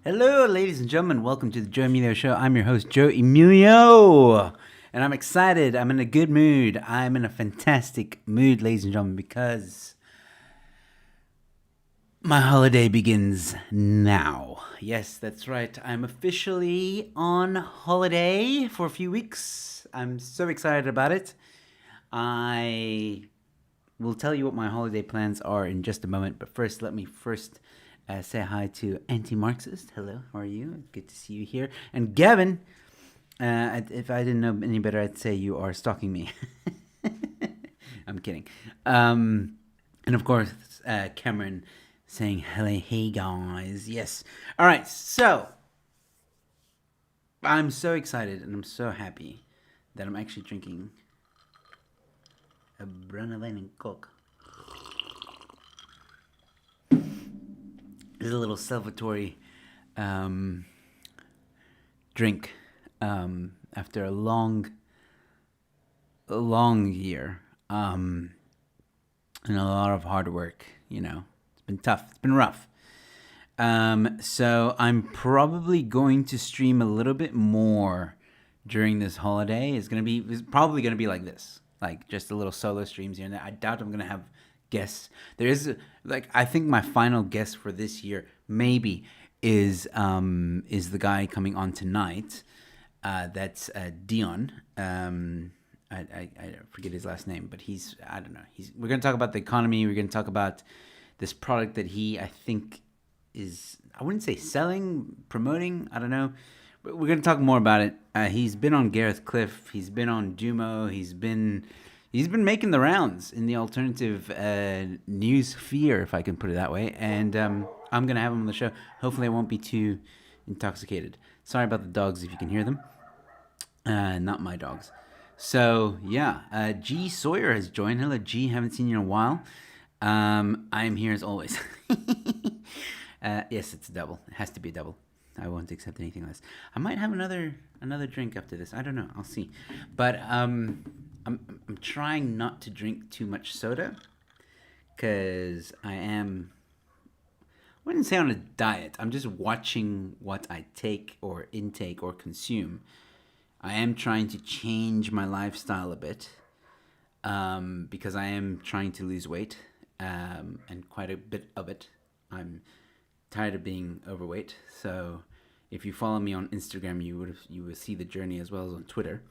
Hello, ladies and gentlemen. Welcome to the Joe Emilio Show. I'm your host, Joe Emilio. And I'm excited. I'm in a good mood. I'm in a fantastic mood, ladies and gentlemen, because my holiday begins now. Yes, that's right. I'm officially on holiday for a few weeks. I'm so excited about it. I will tell you what my holiday plans are in just a moment. But first, let me say hi to Anti-Marxist. Hello, how are you? Good to see you here. And Gavin, if I didn't know any better, I'd say you are stalking me. I'm kidding. And of course, Cameron saying, hello, hey guys. Yes. All right, so I'm so excited and I'm so happy that I'm actually drinking a Brunelane and Coke. This is a little celebratory drink after a long year and a lot of hard work. It's been tough. It's been rough. So I'm probably going to stream a little bit more during this holiday. It's probably gonna be like this, like just a little solo streams here and there. I doubt I'm gonna have guests. There is I think my final guest for this year maybe is the guy coming on tonight. That's Dion. I forget his last name, but I don't know. We're gonna talk about the economy. We're gonna talk about this product that he, I think, is, I wouldn't say selling, promoting. I don't know. But we're gonna talk more about it. He's been on Gareth Cliff. He's been on Dumo. He's been making the rounds in the alternative news sphere, if I can put it that way. And I'm gonna have him on the show. Hopefully, I won't be too intoxicated. Sorry about the dogs if you can hear them. Not my dogs. So yeah, G Sawyer has joined. Hello, G. Haven't seen you in a while. I'm here as always. Yes, it's a double. It has to be a double. I won't accept anything less. I might have another drink after this. I don't know. I'll see. But I'm trying not to drink too much soda because I wouldn't say on a diet. I'm just watching what I take or intake or consume. I am trying to change my lifestyle a bit because I am trying to lose weight and quite a bit of it. I'm tired of being overweight. So if you follow me on Instagram, you would see the journey as well as on Twitter.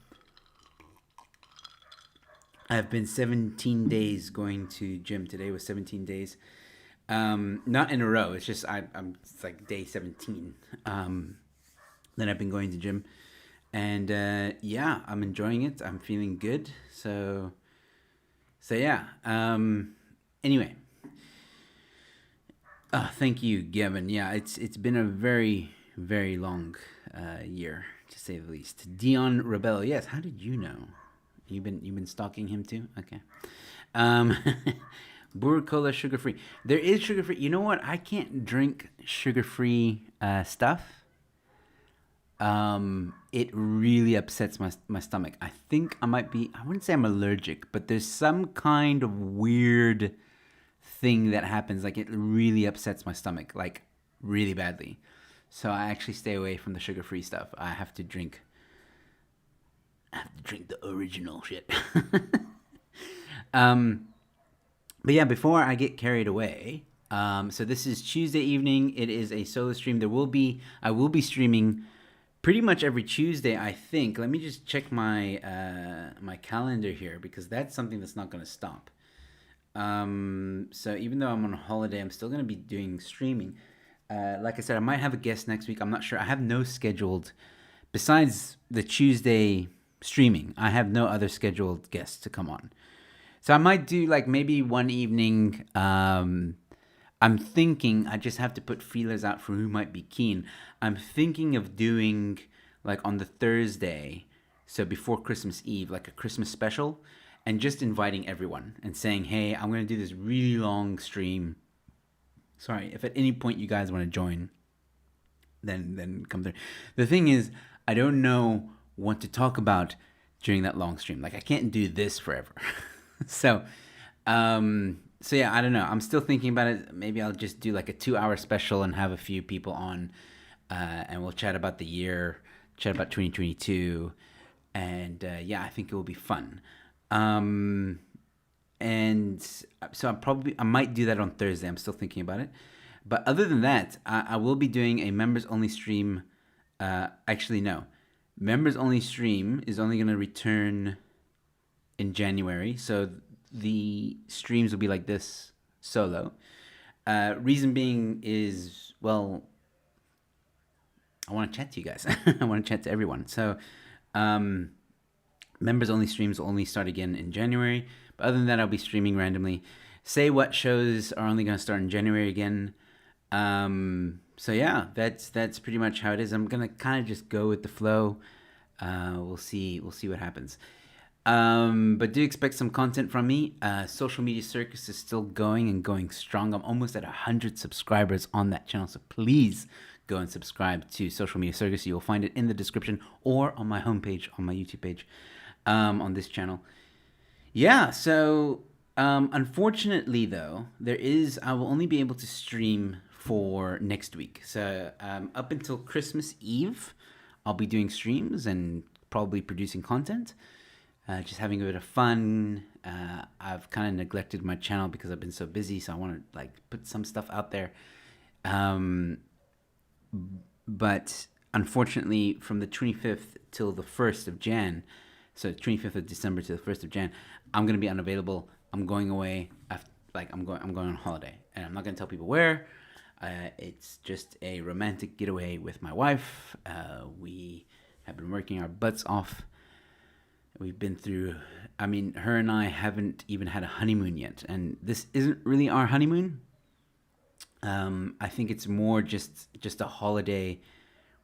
I've been 17 days going to gym. Today was 17 days. Not in a row. It's just it's like day 17. Then I've been going to gym. And yeah, I'm enjoying it. I'm feeling good. So yeah. Anyway. Thank you, Gavin. Yeah, it's been a very, very long year, to say the least. Dion Rebello. Yes, how did you know? You've been stalking him too? Okay. Brewer Cola sugar free. There is sugar free. You know what? I can't drink sugar free stuff. It really upsets my stomach. I think I wouldn't say I'm allergic, but there's some kind of weird thing that happens. Like, it really upsets my stomach, like really badly. So I actually stay away from the sugar-free stuff. I have to drink the original shit. But yeah, before I get carried away, so this is Tuesday evening. It is a solo stream. I will be streaming pretty much every Tuesday, I think. Let me just check my my calendar here, because that's something that's not going to stop. So even though I'm on holiday, I'm still going to be doing streaming. Like I said, I might have a guest next week. I'm not sure. I have no scheduled, besides the Tuesday streaming, I have no other scheduled guests to come on. So I might do like maybe one evening. I'm thinking I just have to put feelers out for who might be keen. I'm thinking of doing like on the Thursday, so before Christmas Eve, like a Christmas special, and just inviting everyone and saying, hey, I'm going to do this really long stream. Sorry, if at any point you guys want to join, then come through. The thing is, I don't know what to talk about during that long stream. Like, I can't do this forever. So yeah, I don't know. I'm still thinking about it. Maybe I'll just do like a 2-hour special and have a few people on. and we'll chat about the year, chat about 2022, and yeah, I think it will be fun. Um, and so I might do that on Thursday. I'm still thinking about it. But other than that, I will be doing a members only stream. Actually, no, members only stream is only going to return in January. So the streams will be like this solo. Reason being is, well, I want to chat to you guys. I want to chat to everyone. So um, members only streams will only start again in January. But other than that, I'll be streaming randomly. Say what shows are only going to start in January again. So yeah, that's pretty much how it is. I'm gonna kind of just go with the flow. We'll see what happens. But do expect some content from me. Social Media Circus is still going and going strong. I'm almost at 100 subscribers on that channel, so please go and subscribe to Social Media Circus. You'll find it in the description or on my homepage, on my YouTube page, on this channel. Yeah, so unfortunately though, I will only be able to stream for next week. So up until Christmas Eve, I'll be doing streams and probably producing content. Just having a bit of fun. I've kind of neglected my channel because I've been so busy, so I want to like put some stuff out there. But unfortunately, from the 25th till the 1st of Jan, so 25th of December to the 1st of Jan, I'm gonna be unavailable. I'm going away. I'm going on holiday, and I'm not gonna tell people where. It's just a romantic getaway with my wife. We have been working our butts off. We've been through, I mean, her and I haven't even had a honeymoon yet. And this isn't really our honeymoon. I think it's more just a holiday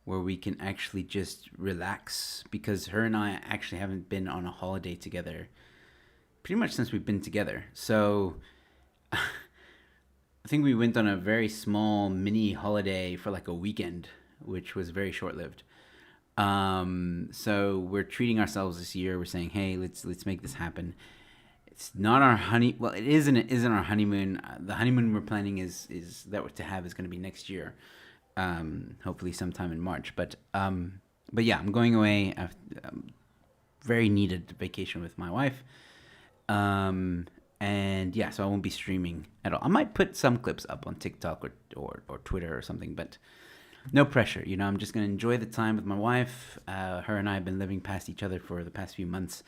where we can actually just relax, because her and I actually haven't been on a holiday together pretty much since we've been together. So I think we went on a very small mini holiday for like a weekend, which was very short-lived. So we're treating ourselves this year. We're saying, hey, let's make this happen. It's not our well, it isn't our honeymoon. The honeymoon we're planning is that we're to have is going to be next year. Hopefully sometime in March. But yeah, I'm going away. Very needed vacation with my wife. And yeah, so I won't be streaming at all. I might put some clips up on TikTok or Twitter or something, but no pressure. I'm just going to enjoy the time with my wife. Her and I have been living past each other for the past few months.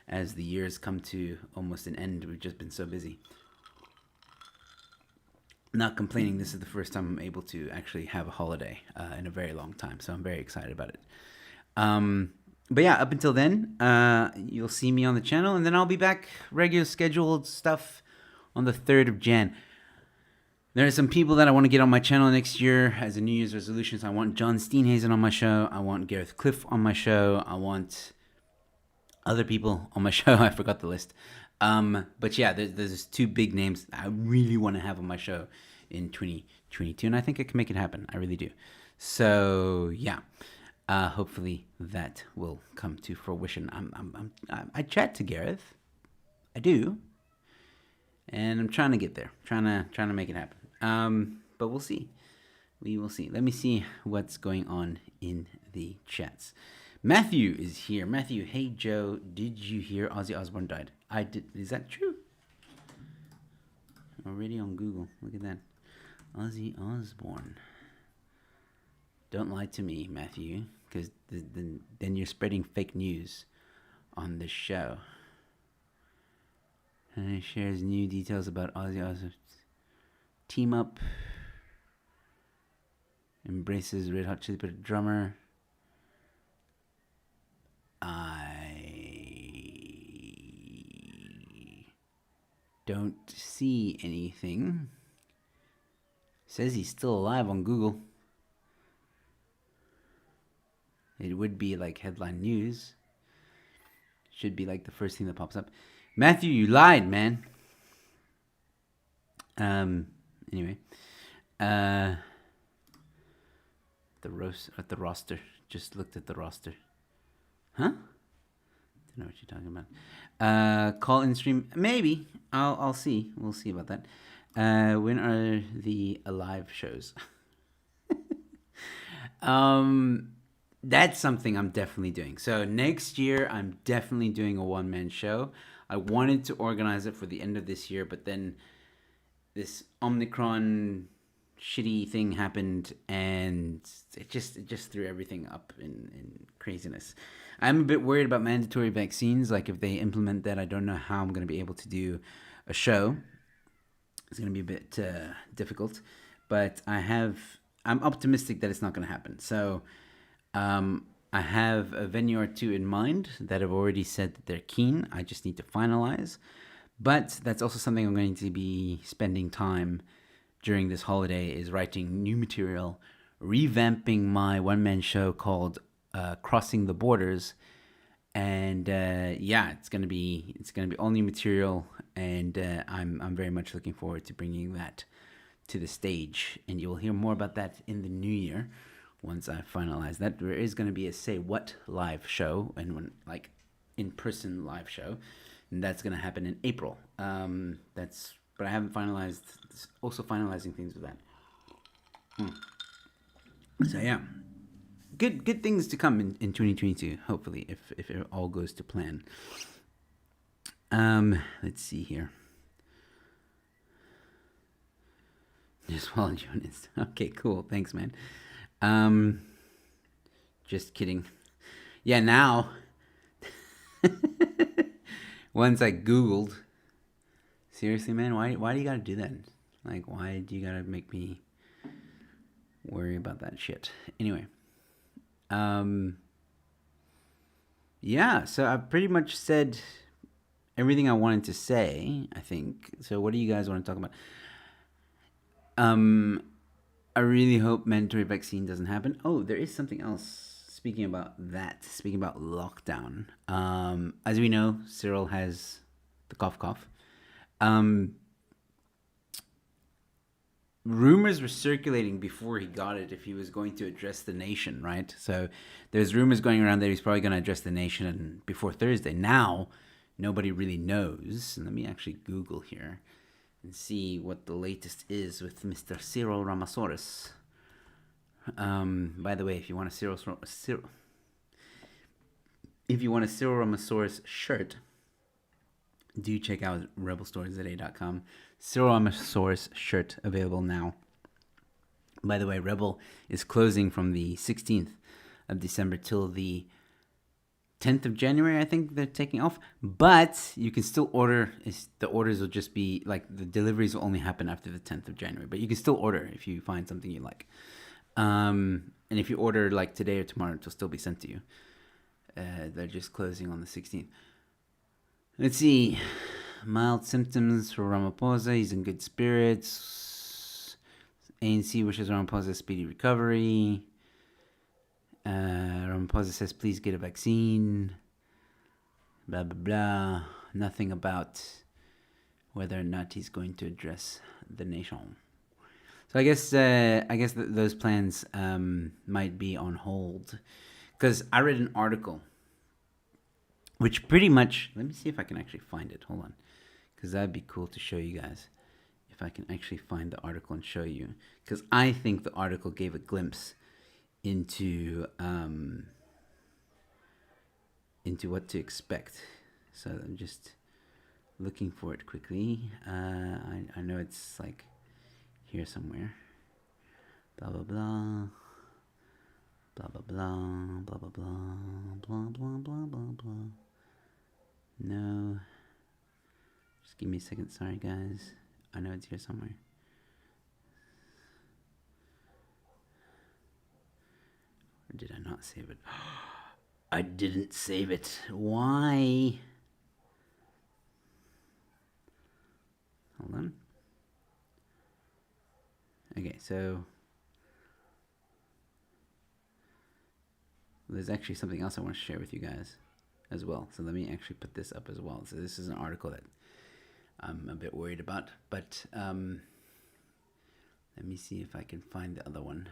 As the years come to almost an end, we've just been so busy. Not complaining. This is the first time I'm able to actually have a holiday in a very long time, so I'm very excited about it. But yeah, up until then, you'll see me on the channel, and then I'll be back regular scheduled stuff on the 3rd of Jan. There are some people that I want to get on my channel next year as a New Year's resolution. So I want John Steenhazen on my show. I want Gareth Cliff on my show. I want other people on my show. I forgot the list. But yeah, there's two big names I really want to have on my show in 2022, and I think I can make it happen. I really do. So yeah, hopefully that will come to fruition. I chat to Gareth, I do, and I'm trying to get there. Trying to make it happen. But we'll see. We will see. Let me see what's going on in the chats. Matthew is here. Matthew, hey Joe, did you hear Ozzy Osbourne died? I did. Is that true? Already on Google. Look at that. Ozzy Osbourne. Don't lie to me, Matthew, because then you're spreading fake news on this show. And he shares new details about Ozzy Osbourne's team up. Embraces Red Hot Chili Pepper drummer. I don't see anything. Says he's still alive on Google. It would be like headline news. Should be like the first thing that pops up. Matthew, you lied, man. Anyway. The roster. Just looked at the roster. Huh? Don't know what you're talking about. Call in stream. Maybe. I'll see. We'll see about that. When are the live shows? Um, that's something I'm definitely doing. So next year, I'm definitely doing a one man show. I wanted to organize it for the end of this year, but then this Omicron shitty thing happened, and it just threw everything up in craziness. I'm a bit worried about mandatory vaccines. Like if they implement that, I don't know how I'm going to be able to do a show. It's going to be a bit difficult, but I'm optimistic that it's not going to happen. So I have a venue or two in mind that have already said that they're keen. I just need to finalize. But that's also something I'm going to be spending time during this holiday is writing new material, revamping my one-man show called Crossing the Borders, and yeah, it's gonna be all new material, and I'm very much looking forward to bringing that to the stage, and you'll hear more about that in the new year once I finalize that. There is going to be a Say What live show, and when like in person live show, and that's going to happen in April. But I haven't finalized. Also finalizing things with that. So yeah, good things to come in 2022. Hopefully, if it all goes to plan. Let's see here. Just follow Jonas. Okay, cool. Thanks, man. Just kidding. Yeah, now once I Googled, seriously, man, why do you gotta do that? Like, why do you gotta make me worry about that shit? Anyway, yeah. So I pretty much said everything I wanted to say. I think. So what do you guys want to talk about? I really hope mandatory vaccine doesn't happen. Oh, there is something else. Speaking about that, speaking about lockdown. As we know, Cyril has the cough cough. Um, Rumors were circulating before he got it if he was going to address the nation, right? So there's rumors going around that he's probably going to address the nation before Thursday. Now, nobody really knows. Let me actually Google here and see what the latest is with Mr. Cyril Ramaphosa. By the way, if you want a Cyril Ramaphosa shirt, do check out rebelstorytoday.com. Cyril Ramaphosa shirt available now. By the way, Rebel is closing from the 16th of December till the 10th of January, I think they're taking off. But you can still order. The orders will just be like the deliveries will only happen after the 10th of January. But you can still order if you find something you like. And if you order like today or tomorrow, it'll still be sent to you. They're just closing on the 16th. Let's see. Mild symptoms for Ramaphosa. He's in good spirits. ANC wishes Ramaphosa a speedy recovery. Ramaphosa says, please get a vaccine. Blah, blah, blah. Nothing about whether or not he's going to address the nation. So I guess those plans might be on hold. Because I read an article which pretty much, let me see if I can actually find it. Hold on. Because that'd be cool to show you guys. If I can actually find the article and show you. Because I think the article gave a glimpse into what to expect. So I'm just looking for it quickly. I know it's like here somewhere. Blah, blah, blah. Blah, blah, blah. Blah, blah, blah. Blah, blah, blah, blah, blah. No. Just give me a second. Sorry, guys. I know it's here somewhere. Or did I not save it? I didn't save it. Why? Hold on. Okay, so there's actually something else I want to share with you guys as well. So let me actually put this up as well. So this is an article that I'm a bit worried about, but let me see if I can find the other one.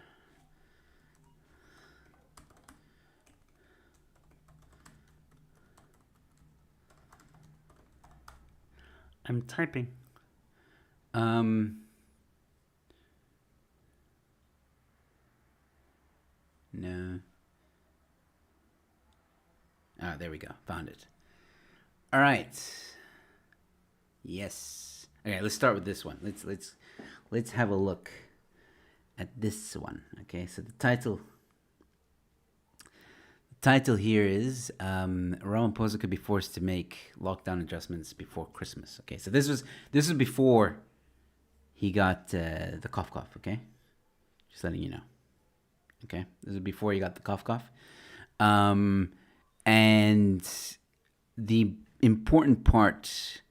I'm typing. Ah, there we go. Found it. All right. Yes. Okay, let's start with this one. Let's have a look at this one. Okay, so the title here is Ramaphosa could be forced to make lockdown adjustments before Christmas. Okay, so this was before he got the cough. Okay, just letting you know. Okay, this is before he got the cough. And the important part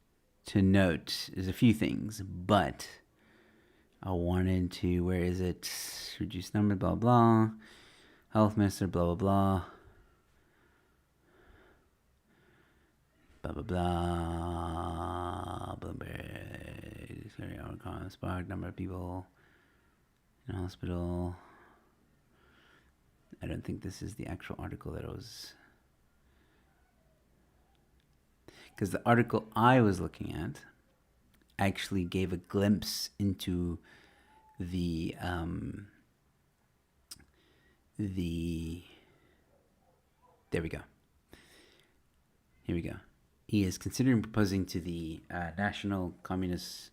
to note is a few things, but I wanted to, where is it? Reduce number, blah, blah. Health minister, blah, blah, blah. Blah, blah, blah. Bloomberg. Spark, number of people in hospital. I don't think this is the actual article that I was... Because the article I was looking at actually gave a glimpse into the there we go. Here we go. He is considering proposing to the National Communist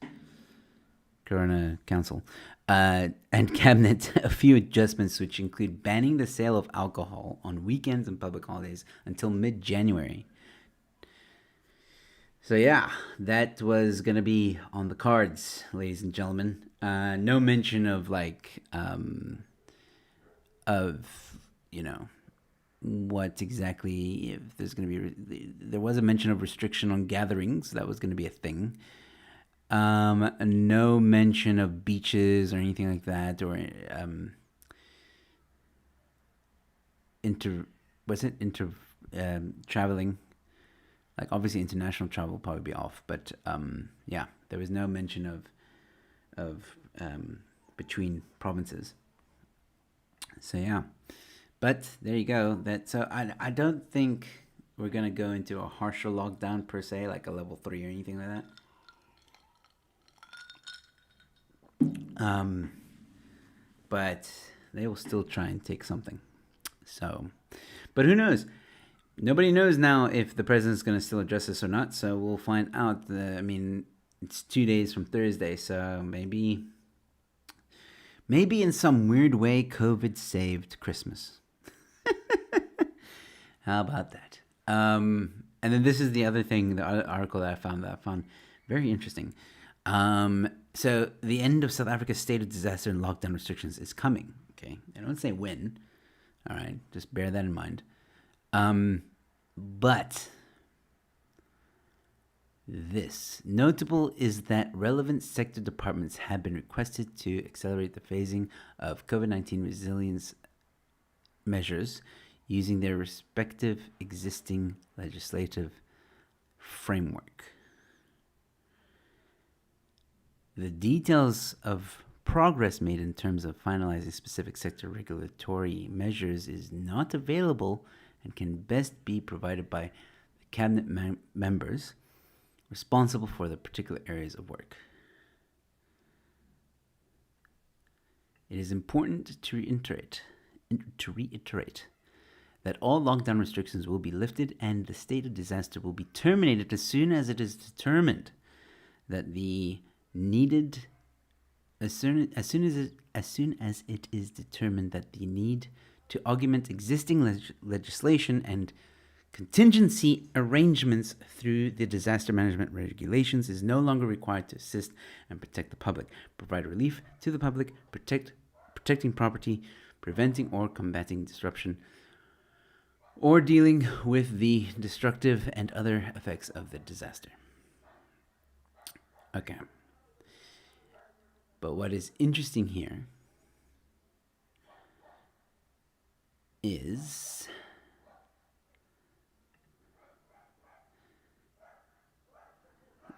Corona Council and Cabinet a few adjustments, which include banning the sale of alcohol on weekends and public holidays until mid-January. So yeah, that was gonna be on the cards, ladies and gentlemen. No mention of what exactly, if there's gonna be. There was a mention of restriction on gatherings. That was gonna be a thing. No mention of beaches or anything like that, or traveling. Like, obviously international travel will probably be off, but yeah, there was no mention of between provinces. So yeah, but there you go. I don't think we're gonna go into a harsher lockdown per se, like a level 3 or anything like that. But they will still try and take something. So, but who knows? Nobody knows now if the president's going to still address this or not, so we'll find out. It's 2 days from Thursday, so maybe in some weird way, COVID saved Christmas. How about that? And then this is the other thing, the article that I found very interesting. So the end of South Africa's state of disaster and lockdown restrictions is coming. Okay, I don't say when. All right, just bear that in mind. But this notable is that relevant sector departments have been requested to accelerate the phasing of COVID-19 resilience measures using their respective existing legislative framework. The details of progress made in terms of finalizing specific sector regulatory measures is not available and can best be provided by the cabinet members responsible for the particular areas of work. It is important to reiterate that all lockdown restrictions will be lifted and the state of disaster will be terminated as soon as it is determined that the needed as soon as it is determined that the need to augment existing legislation and contingency arrangements through the disaster management regulations is no longer required to assist and protect the public, provide relief to the public, protecting property, preventing or combating disruption, or dealing with the destructive and other effects of the disaster. Okay. But what is interesting here is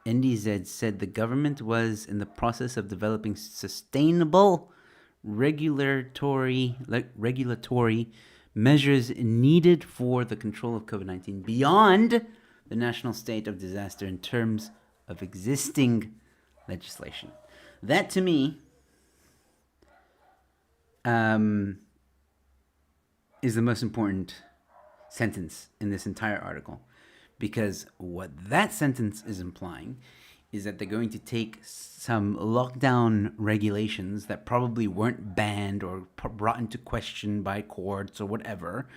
NDZ said the government was in the process of developing sustainable regulatory measures needed for the control of COVID-19 beyond the national state of disaster in terms of existing legislation. That, to me, is the most important sentence in this entire article, because what that sentence is implying is that they're going to take some lockdown regulations that probably weren't banned or brought into question by courts or whatever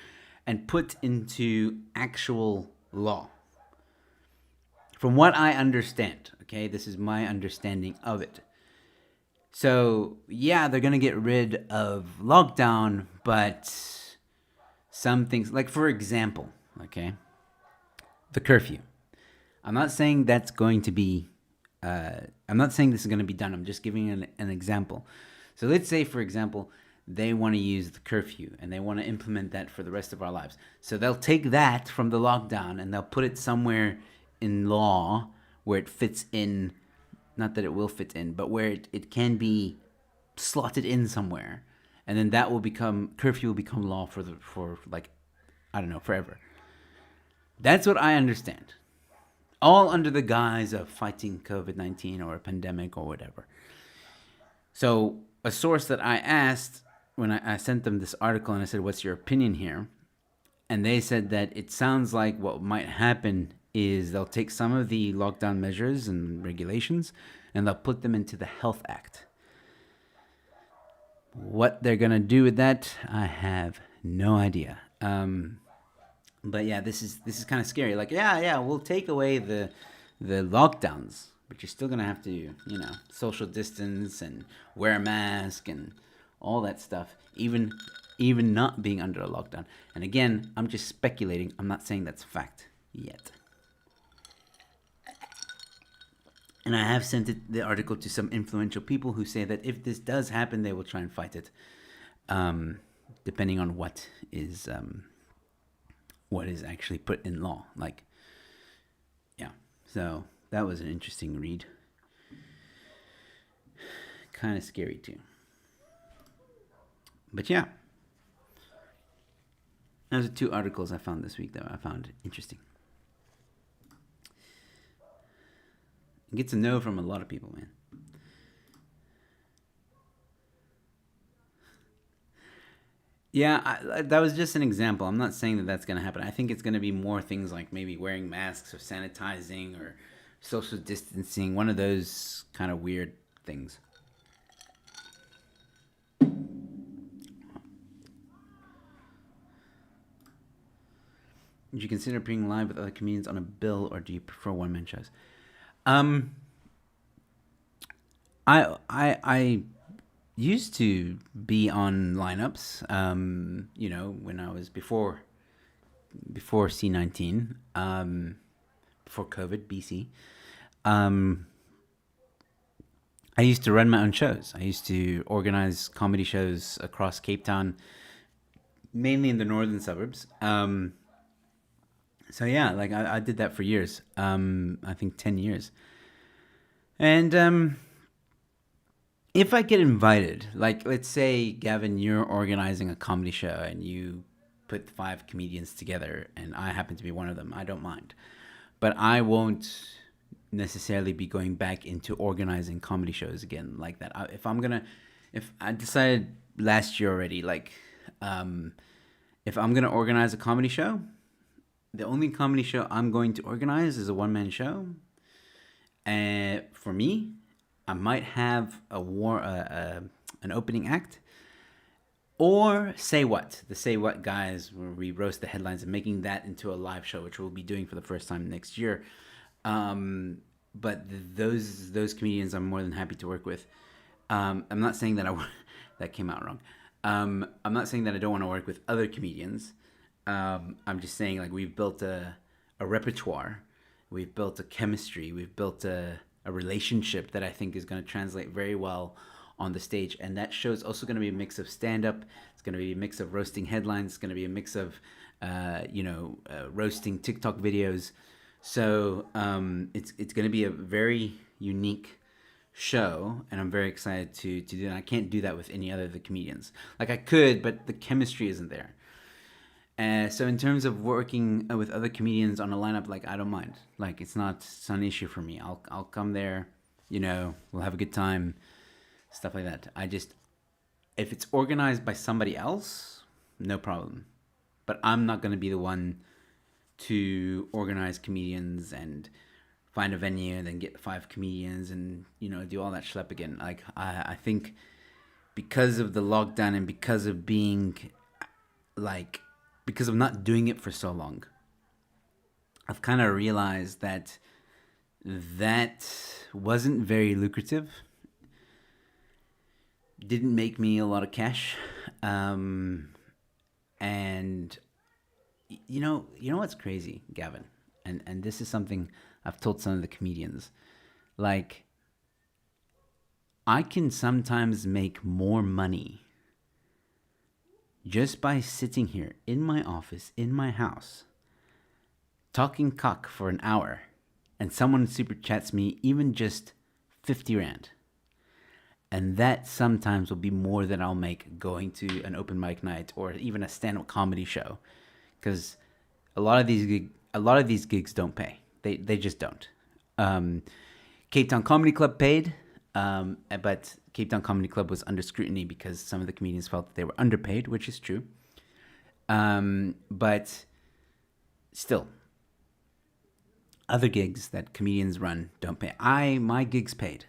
and put into actual law. From what I understand, okay, this is my understanding of it. So, yeah, they're going to get rid of lockdown, but some things, like for example, okay, the curfew. I'm not saying that's going to be, I'm not saying this is going to be done. I'm just giving an example. So let's say, for example, they want to use the curfew and they want to implement that for the rest of our lives. So they'll take that from the lockdown and they'll put it somewhere in law where it fits in, not that it will fit in, but where it can be slotted in somewhere. And then that will become, curfew will become law for like, I don't know, forever. That's what I understand. All under the guise of fighting COVID-19 or a pandemic or whatever. So a source that I asked when I sent them this article and I said, what's your opinion here? And they said that it sounds like what might happen is they'll take some of the lockdown measures and regulations and they'll put them into the Health Act. What they're going to do with that, I have no idea. But yeah, this is kind of scary. Like, yeah, we'll take away the lockdowns, but you're still gonna have to, social distance and wear a mask and all that stuff, even not being under a lockdown. And again, I'm just speculating. I'm not saying that's fact yet. And I have sent the article to some influential people who say that if this does happen, they will try and fight it, depending on what is actually put in law. Like, yeah. So that was an interesting read. Kind of scary too. But yeah. Those are two articles I found this week that I found interesting. Get to know from a lot of people, man. Yeah, that was just an example. I'm not saying that that's going to happen. I think it's going to be more things like maybe wearing masks or sanitizing or social distancing, one of those kind of weird things. Would you consider appearing live with other comedians on a bill, or do you prefer one-man shows? I used to be on lineups, when I was before C19, before COVID, BC. I used to run my own shows. I used to organize comedy shows across Cape Town, mainly in the northern suburbs. So yeah, like I did that for years. I think 10 years. And if I get invited, like let's say, Gavin, you're organizing a comedy show and you put 5 comedians together and I happen to be one of them, I don't mind. But I won't necessarily be going back into organizing comedy shows again like that. If I decided last year already, like, if I'm going to organize a comedy show, the only comedy show I'm going to organize is a one-man show. And for me, I might have an opening act, or Say What, the Say What guys, where we roast the headlines and making that into a live show, which we'll be doing for the first time next year. But those comedians I'm more than happy to work with. I'm not saying that that came out wrong. I'm not saying that I don't want to work with other comedians. I'm just saying, like, we've built a repertoire, we've built a chemistry, we've built a relationship that I think is going to translate very well on the stage. And that show is also going to be a mix of stand-up. It's going to be a mix of roasting headlines. It's going to be a mix of, roasting TikTok videos. So it's going to be a very unique show, and I'm very excited to do that. I can't do that with any other of the comedians. Like, I could, but the chemistry isn't there. So in terms of working with other comedians on a lineup, like, I don't mind. Like, it's not an issue for me. I'll come there, we'll have a good time, stuff like that. If it's organized by somebody else, no problem. but I'm not going to be the one to organize comedians and find a venue and then get 5 comedians and do all that schlep again. Like I think because of the lockdown and because of being like because of not doing it for so long, I've kind of realized that wasn't very lucrative. Didn't make me a lot of cash. And you know what's crazy, Gavin? And this is something I've told some of the comedians. Like, I can sometimes make more money just by sitting here in my office, in my house, talking cock for an hour, and someone super chats me even just 50 Rand. And that sometimes will be more than I'll make going to an open mic night or even a stand-up comedy show, because a lot of these gigs don't pay. They just don't. Cape Town Comedy Club paid, but Cape Town Comedy Club was under scrutiny because some of the comedians felt that they were underpaid, which is true. But still, other gigs that comedians run don't pay. My gigs paid.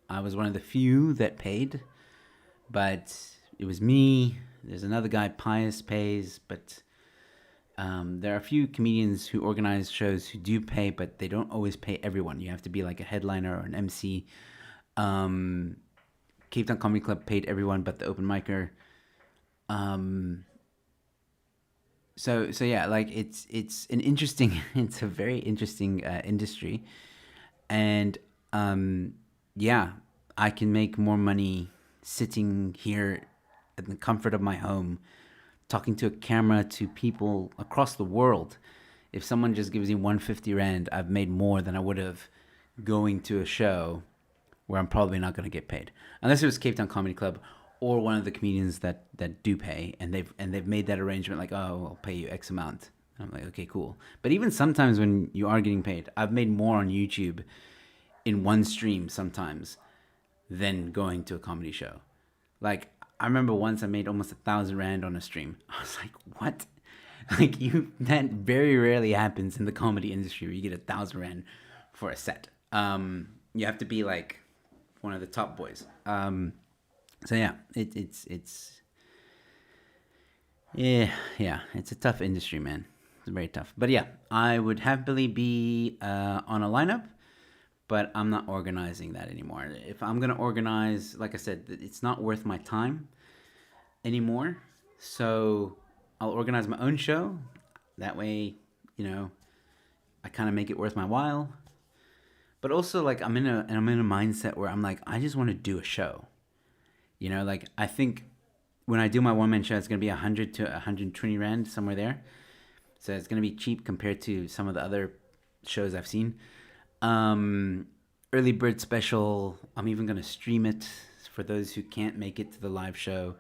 I was one of the few that paid, but it was me. There's another guy, Pius, pays, but there are a few comedians who organize shows who do pay, but they don't always pay everyone. You have to be like a headliner or an MC. Cape Town Comedy Club paid everyone but the open micer. So yeah, like it's an interesting, it's a very interesting industry, and yeah, I can make more money sitting here in the comfort of my home, talking to a camera to people across the world. If someone just gives me 150 Rand, I've made more than I would have going to a show where I'm probably not going to get paid. Unless it was Cape Town Comedy Club or one of the comedians that do pay, and they've made that arrangement like, oh, I'll pay you X amount. And I'm like, okay, cool. But even sometimes when you are getting paid, I've made more on YouTube in one stream sometimes than going to a comedy show. Like, I remember once I made almost 1,000 Rand on a stream. I was like, what? Like, that very rarely happens in the comedy industry where you get 1,000 Rand for a set. You have to be like one of the top boys. So yeah, it's it's a tough industry, man. It's very tough. But yeah, I would happily be on a lineup, but I'm not organizing that anymore. If I'm gonna organize, like I said, it's not worth my time anymore. So I'll organize my own show. That way, I kind of make it worth my while. But also, like, I'm in a mindset where I'm like, I just want to do a show. Like, I think when I do my one-man show, it's gonna be 100 to 120 Rand, somewhere there. So it's gonna be cheap compared to some of the other shows I've seen. Early bird special. I'm even gonna stream it for those who can't make it to the live show.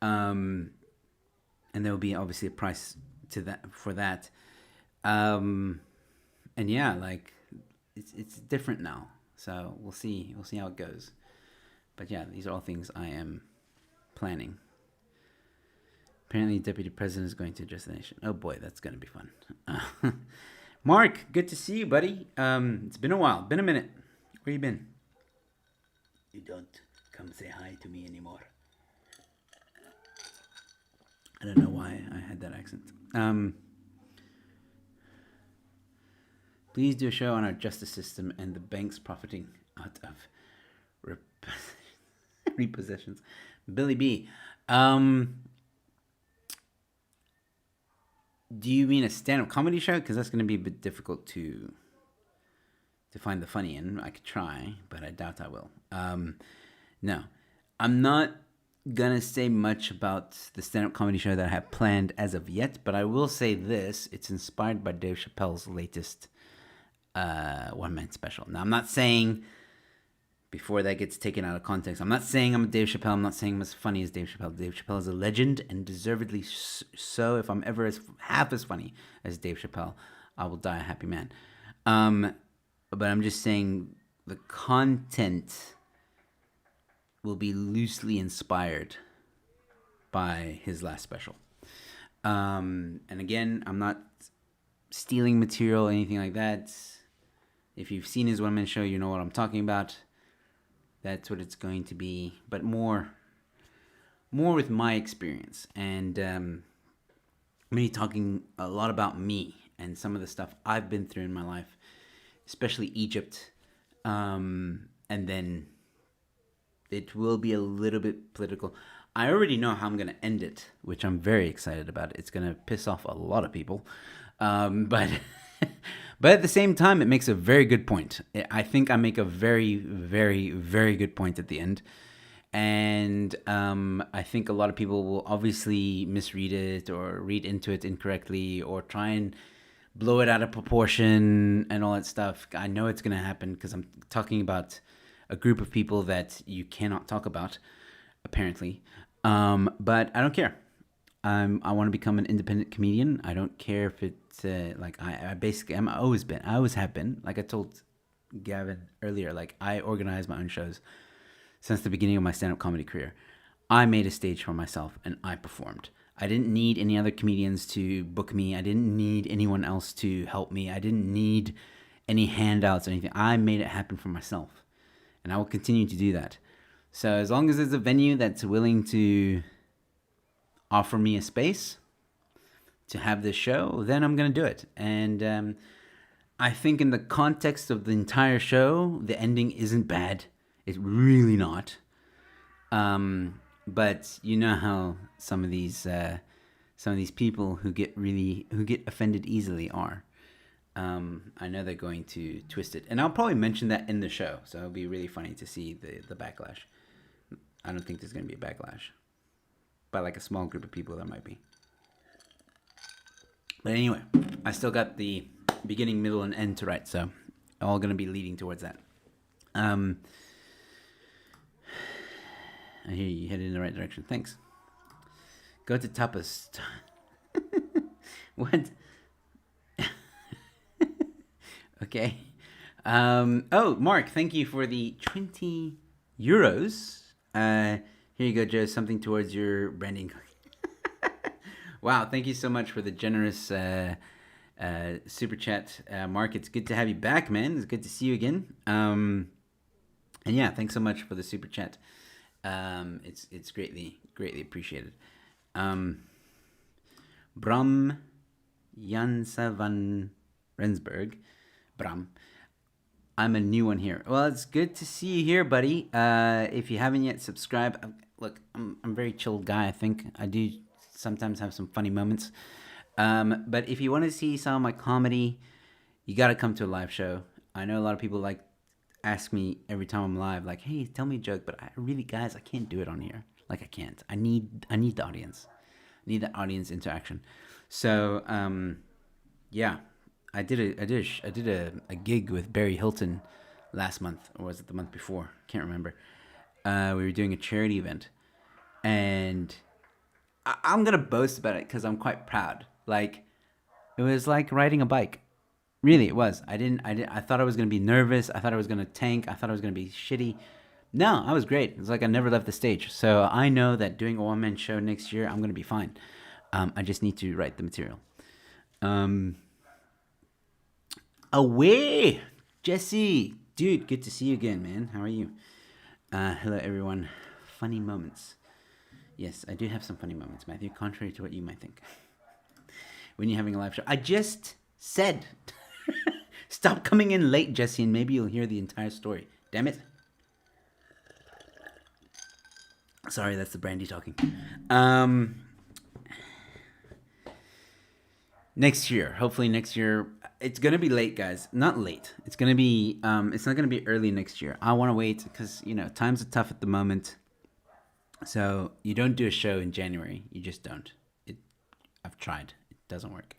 And there will be obviously a price for that. And yeah, like it's different now. So we'll see how it goes. But yeah, these are all things I am planning. Apparently, Deputy President is going to address the nation. Oh boy, that's going to be fun. Mark, good to see you, buddy. It's been a while. Been a minute. Where you been? You don't come say hi to me anymore. I don't know why I had that accent. Please do a show on our justice system and the banks profiting out of repossessions. Billy B. Do you mean a stand-up comedy show? Because that's going to be a bit difficult to find the funny in. I could try, but I doubt I will. No, I'm not gonna say much about the stand-up comedy show that I have planned as of yet, but I will say this: it's inspired by Dave Chappelle's latest one-man special. Now, I'm not saying, before that gets taken out of context, I'm not saying I'm Dave Chappelle. I'm not saying I'm as funny as Dave Chappelle. Dave Chappelle is a legend, and deservedly so. If I'm ever half as funny as Dave Chappelle, I will die a happy man. But I'm just saying the content will be loosely inspired by his last special. And again, I'm not stealing material or anything like that. If you've seen his one-man show, you know what I'm talking about. That's what it's going to be, but more with my experience. And I'm going to be talking a lot about me and some of the stuff I've been through in my life, especially Egypt. And then it will be a little bit political. I already know how I'm going to end it, which I'm very excited about. It's going to piss off a lot of people. But but at the same time, it makes a very good point. I think I make a very, very, very good point at the end. And I think a lot of people will obviously misread it or read into it incorrectly or try and blow it out of proportion and all that stuff. I know it's going to happen because I'm talking about a group of people that you cannot talk about, apparently. But I don't care. I want to become an independent comedian. I don't care if it's like I basically I always have been. Like I told Gavin earlier, like I organize my own shows since the beginning of my stand-up comedy career. I made a stage for myself and I performed. I didn't need any other comedians to book me. I didn't need anyone else to help me. I didn't need any handouts or anything. I made it happen for myself. And I will continue to do that. So as long as there's a venue that's willing to offer me a space to have this show, then I'm going to do it. And I think in the context of the entire show, the ending isn't bad. It's really not. But you know how some of these people who get offended easily are. I know they're going to twist it, and I'll probably mention that in the show. So it'll be really funny to see the backlash. I don't think there's going to be a backlash, but like a small group of people, there might be. But anyway, I still got the beginning, middle, and end to write, so all going to be leading towards that. I hear you headed in the right direction. Thanks. Go to tapas. What? Okay. Oh, Mark, thank you for the 20 euros. Here you go, Joe. Something towards your branding. Wow, thank you so much for the generous super chat. Mark, it's good to have you back, man. It's good to see you again. And yeah, thanks so much for the super chat. It's greatly appreciated. Bram Jansa van Rensburg. Bram, I'm a new one here. Well, it's good to see you here, buddy. If you haven't yet subscribed, look, I'm a very chilled guy. I think I do sometimes have some funny moments. But if you want to see some of my comedy, you got to come to a live show. I know a lot of people ask me every time I'm live, like, hey, tell me a joke, but guys, I can't do it on here. Like, I can't. I need the audience. I need that audience interaction. So, yeah, I did a gig with Barry Hilton last month, or was it the month before? Can't remember. We were doing a charity event, and I'm gonna boast about it because I'm quite proud. Like, it was like riding a bike. Really, it was. I thought I was going to be nervous. I thought I was going to tank. I thought I was going to be shitty. No, I was great. It was like I never left the stage. So I know that doing a one-man show next year, I'm going to be fine. I just need to write the material. Away! Jesse! Dude, good to see you again, man. How are you? Hello, everyone. Funny moments. Yes, I do have some funny moments, Matthew, contrary to what you might think. When you're having a live show. I just said... Stop coming in late, Jesse, and maybe you'll hear the entire story. Damn it. Sorry, that's the brandy talking. Next year, hopefully next year. It's going to be late, guys. Not late. It's going to be, it's not going to be early next year. I want to wait because, times are tough at the moment. So you don't do a show in January. You just don't. I've tried. It doesn't work.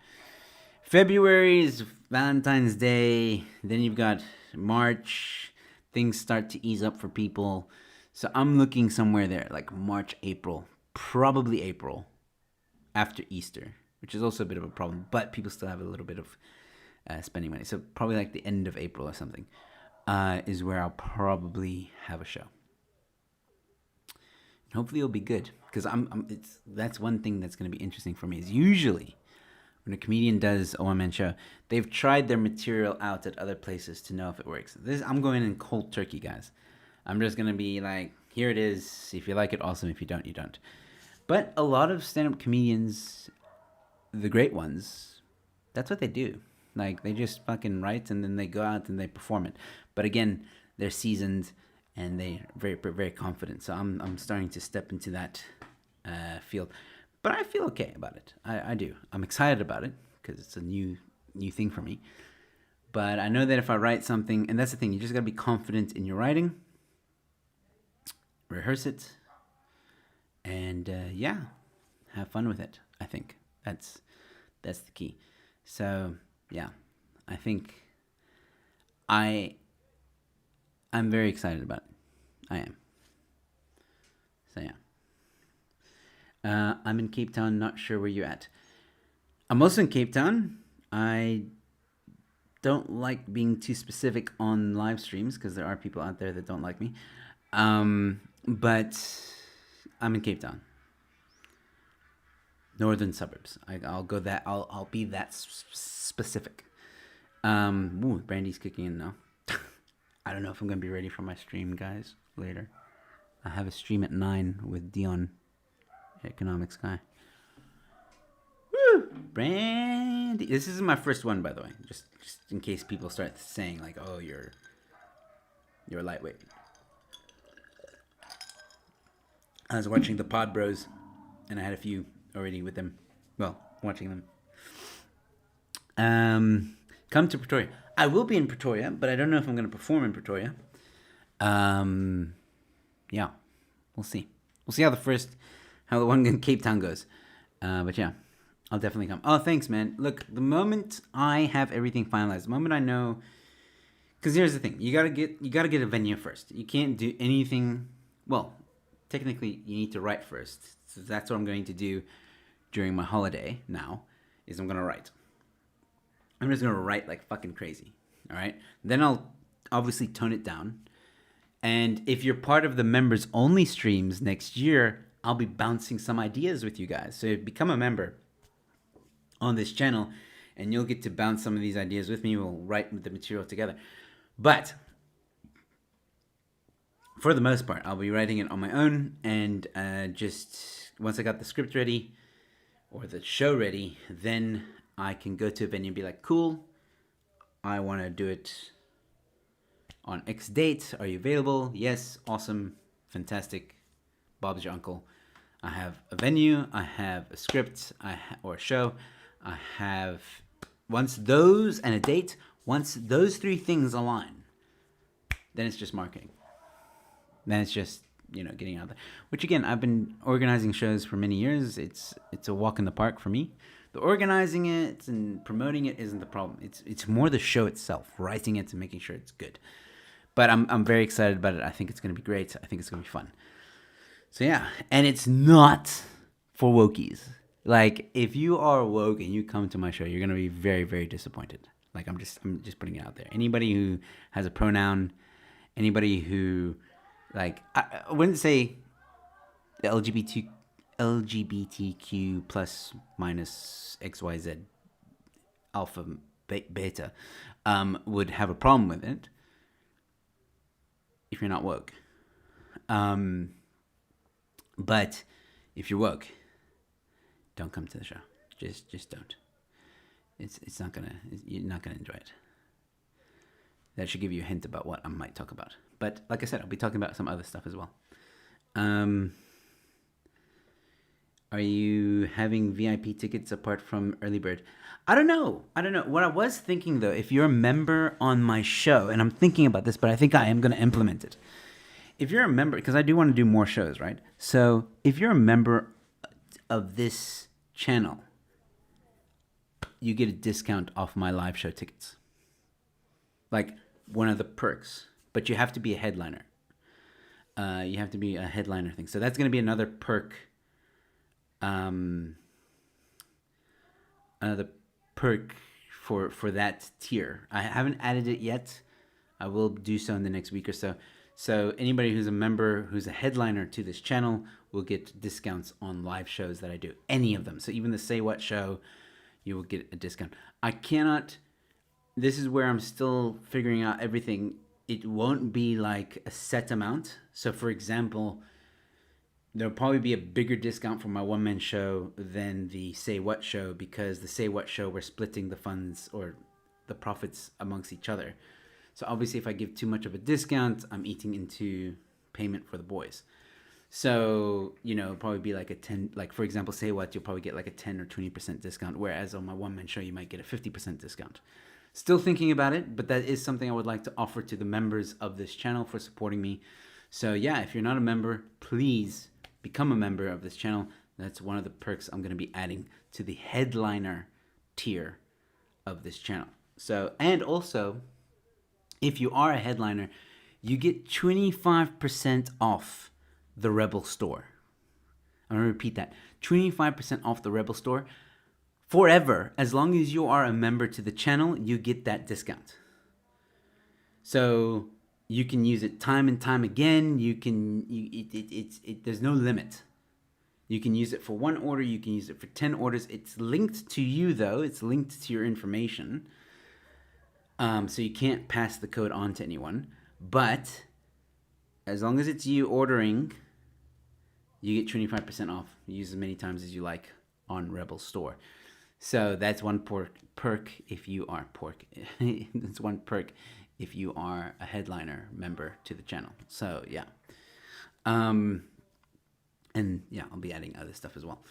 February is Valentine's Day. Then you've got March. Things start to ease up for people. So I'm looking somewhere there, like March, April. Probably April after Easter, which is also a bit of a problem. But people still have a little bit of spending money. So probably like the end of April or something is where I'll probably have a show. Hopefully it'll be good because it's that's one thing that's going to be interesting for me is usually when a comedian does a one man show, they've tried their material out at other places to know if it works. This I'm going in cold turkey, guys. I'm just gonna be like, here it is. If you like it, awesome. If you don't, you don't. But a lot of stand up comedians, the great ones, that's what they do. Like they just fucking write and then they go out and they perform it. But again, they're seasoned and they're very confident. So I'm starting to step into that field, but I feel okay about it. I do. I'm excited about it because it's a new thing for me. But I know that if I write something, and that's the thing, you just gotta be confident in your writing, rehearse it, and yeah, have fun with it. I think that's the key. So yeah, I think I I'm very excited about it. I am. So yeah. I'm in Cape Town. Not sure where you're at. I'm also in Cape Town. I don't like being too specific on live streams because there are people out there that don't like me. But I'm in Cape Town, northern suburbs. I'll go that. I'll be that specific. Brandy's kicking in now. I don't know if I'm gonna be ready for my stream, guys. Later, I have a stream at 9 with Dion, economics guy. Woo, Brandy. This is my first one, by the way. Just in case people start saying like, "Oh, you're lightweight." I was watching the Pod Bros, and I had a few already with them. Well, watching them. Come to Pretoria. I will be in Pretoria, but I don't know if I'm going to perform in Pretoria. Yeah, we'll see. We'll see how the one in Cape Town goes. But yeah, I'll definitely come. Oh, thanks, man. Look, the moment I have everything finalized, the moment I know, because here's the thing: you gotta get a venue first. You can't do anything. Well, technically, you need to write first. So that's what I'm going to do during my holiday. Now, is I'm gonna write. I'm just gonna write like fucking crazy. All right. Then I'll obviously tone it down. And if you're part of the members only streams next year, I'll be bouncing some ideas with you guys. So become a member on this channel and you'll get to bounce some of these ideas with me. We'll write the material together. But for the most part, I'll be writing it on my own. And just once I got the script ready or the show ready, then I can go to a venue and be like, cool, I want to do it on X date. Are you available? Yes. Awesome. Fantastic. Bob's your uncle. I have a venue. I have a script or a show. I have, once those and a date, once those three things align, then it's just marketing. Then it's just, getting out there. Which again, I've been organizing shows for many years. It's a walk in the park for me. The organizing it and promoting it isn't the problem. It's more the show itself, writing it and making sure it's good. But I'm very excited about it. I think it's going to be great. I think it's going to be fun. So yeah, and it's not for wokies. Like if you are woke and you come to my show, you're going to be very, very disappointed. Like I'm just putting it out there. Anybody who has a pronoun, anybody who like I wouldn't say the LGBTQ plus minus XYZ alpha beta would have a problem with it if you're not woke. But if you're woke, don't come to the show. Just don't. It's not gonna. You're not gonna enjoy it. That should give you a hint about what I might talk about. But like I said, I'll be talking about some other stuff as well. Are you having VIP tickets apart from early bird? I don't know. What I was thinking though, if you're a member on my show, and I'm thinking about this, but I think I am going to implement it. If you're a member, because I do want to do more shows, right? So if you're a member of this channel, you get a discount off my live show tickets. Like one of the perks, but you have to be a headliner. You have to be a headliner thing. So that's going to be another perk. Another perk for that tier. I haven't added it yet. I will do so in the next week or so. So anybody who's a member, who's a headliner to this channel, will get discounts on live shows that I do. Any of them. So even the Say What show, you will get a discount. I cannot. This is where I'm still figuring out everything. It won't be like a set amount. So for example, there'll probably be a bigger discount for my one-man show than the Say What show, because the Say What show, we're splitting the funds or the profits amongst each other. So obviously if I give too much of a discount, I'm eating into payment for the boys. So, it'll probably be like a 10, like for example, Say What, you'll probably get like a 10 or 20% discount, whereas on my one-man show, you might get a 50% discount. Still thinking about it, but that is something I would like to offer to the members of this channel for supporting me. So yeah, if you're not a member, please become a member of this channel. That's one of the perks I'm going to be adding to the headliner tier of this channel. So, and also, if you are a headliner, you get 25% off the Rebel store. I'm going to repeat that. 25% off the Rebel store forever. As long as you are a member to the channel, you get that discount. So you can use it time and time again. There's no limit. You can use it for one order. You can use it for 10 orders. It's linked to you, though. It's linked to your information. So you can't pass the code on to anyone. But as long as it's you ordering, you get 25% off. Use as many times as you like on Rebel Store. So that's one perk if you are that's one perk if you are a headliner member to the channel. So yeah. And yeah, I'll be adding other stuff as well.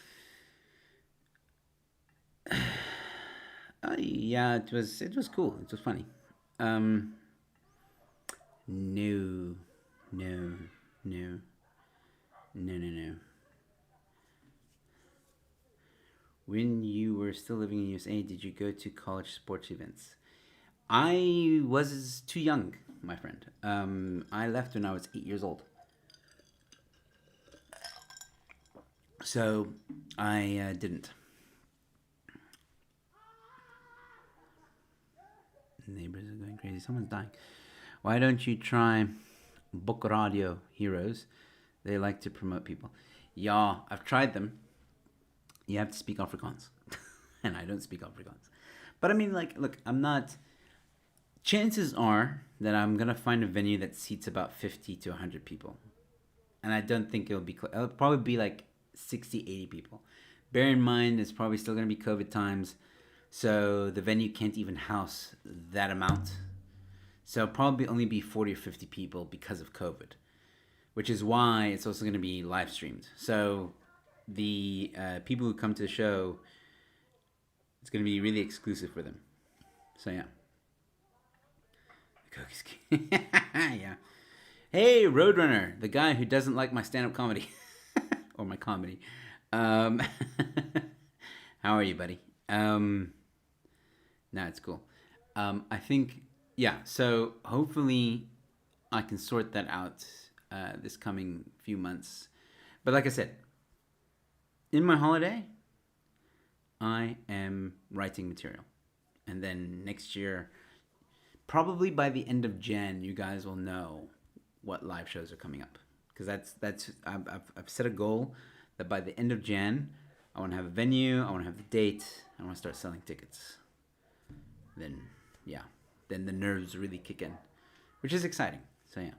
Yeah, it was cool. It was funny. No. When you were still living in USA, did you go to college sports events? I was too young, my friend. I left when I was 8 years old. So I didn't. Neighbors are going crazy. Someone's dying. Why don't you try Book Radio Heroes? They like to promote people. Yeah, I've tried them. You have to speak Afrikaans. And I don't speak Afrikaans. But I mean, like, look, I'm not... Chances are that I'm going to find a venue that seats about 50 to 100 people. And I don't think it'll probably be like 60, 80 people. Bear in mind, it's probably still going to be COVID times. So the venue can't even house that amount. So it'll probably only be 40 or 50 people because of COVID. Which is why it's also going to be live streamed. So the people who come to the show, it's going to be really exclusive for them. So yeah. The Cookies King. Yeah. Hey, Roadrunner, the guy who doesn't like my stand-up comedy. Or my comedy. How are you, buddy? No, it's cool. I think, yeah, so hopefully I can sort that out this coming few months. But like I said, in my holiday, I am writing material. And then next year, probably by the end of Jan, you guys will know what live shows are coming up. Because I've set a goal that by the end of Jan, I want to have a venue, I want to have the date, I want to start selling tickets. Then, yeah, then the nerves really kick in, which is exciting. So yeah.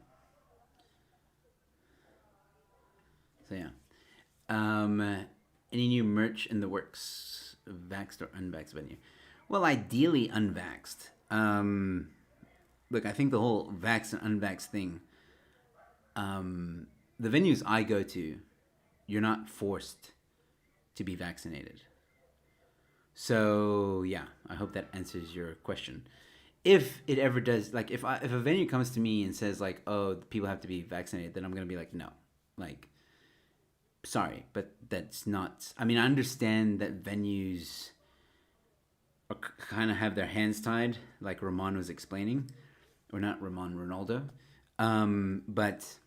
Any new merch in the works? Vaxxed or unvaxxed venue? Well, ideally unvaxxed. Look, I think the whole vax and unvaxxed thing, the venues I go to, you're not forced to be vaccinated. So yeah, I hope that answers your question. If it ever does, like if a venue comes to me and says like, oh, people have to be vaccinated, then I'm gonna be like, no, like, sorry, but that's not. I mean, I understand that venues kind of have their hands tied, like Ramon was explaining, or not Ramon, Ronaldo, but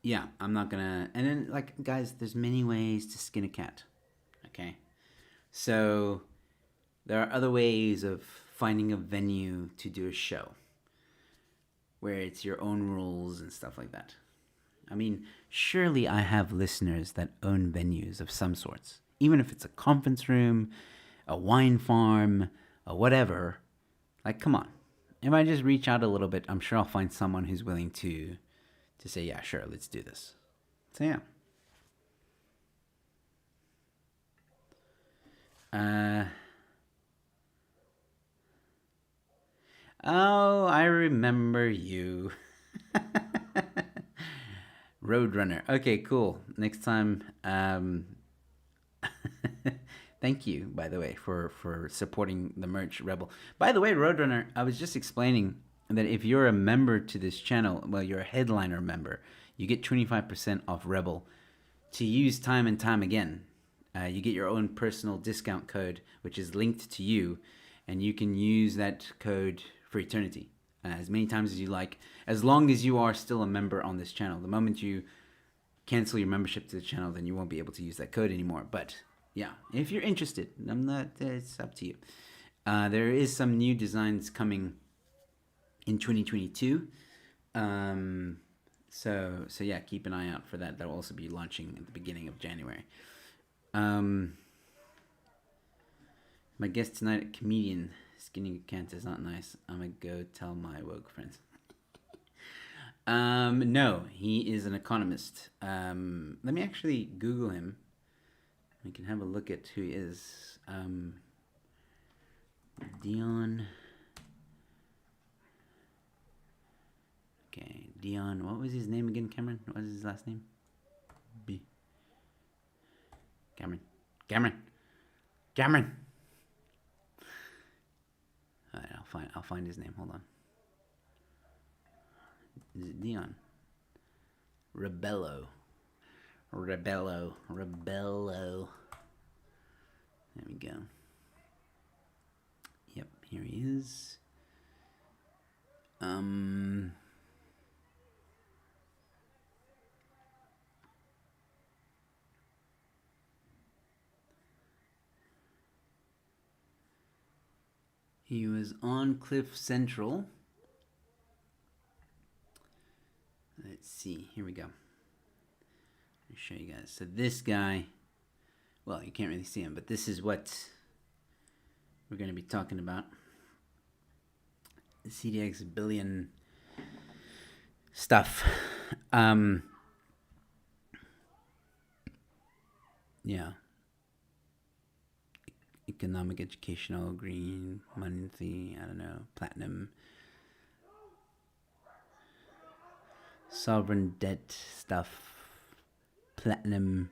yeah, I'm not gonna. And then, like, guys, there's many ways to skin a cat. Okay, so there are other ways of finding a venue to do a show. where it's your own rules and stuff like that. I mean, surely I have listeners that own venues of some sorts, even if it's a conference room, a wine farm, or whatever. Like, come on. If I just reach out a little bit, I'm sure I'll find someone who's willing to say, yeah, sure, let's do this. So yeah. Oh, I remember you. Roadrunner. Okay, cool. Next time, thank you, by the way, for supporting the merch Rebel. By the way, Roadrunner, I was just explaining that if you're a member to this channel, well, you're a headliner member, you get 25% off Rebel to use time and time again. You get your own personal discount code, which is linked to you, and you can use that code for eternity, as many times as you like, as long as you are still a member on this channel. The moment you cancel your membership to the channel, then you won't be able to use that code anymore. But yeah, if you're interested, it's up to you. There is some new designs coming in 2022. So yeah, keep an eye out for that. That will also be launching at the beginning of January. My guest tonight, a comedian, skinny Kant is not nice. I'm gonna go tell my woke friends. No, he is an economist. Let me actually Google him. We can have a look at who he is. Dion. Okay, Dion. What was his name again, Cameron? What was his last name? B. Cameron. All right, I'll find his name. Hold on. Is it Dion? Rebello. There we go. Yep, here he is. He was on Cliff Central. Let's see. Here we go. Let me show you guys. So this guy, well, you can't really see him, but this is what we're going to be talking about. The CDX billion stuff. Yeah. Economic, educational, green, monthly, I don't know, platinum, sovereign debt stuff, platinum.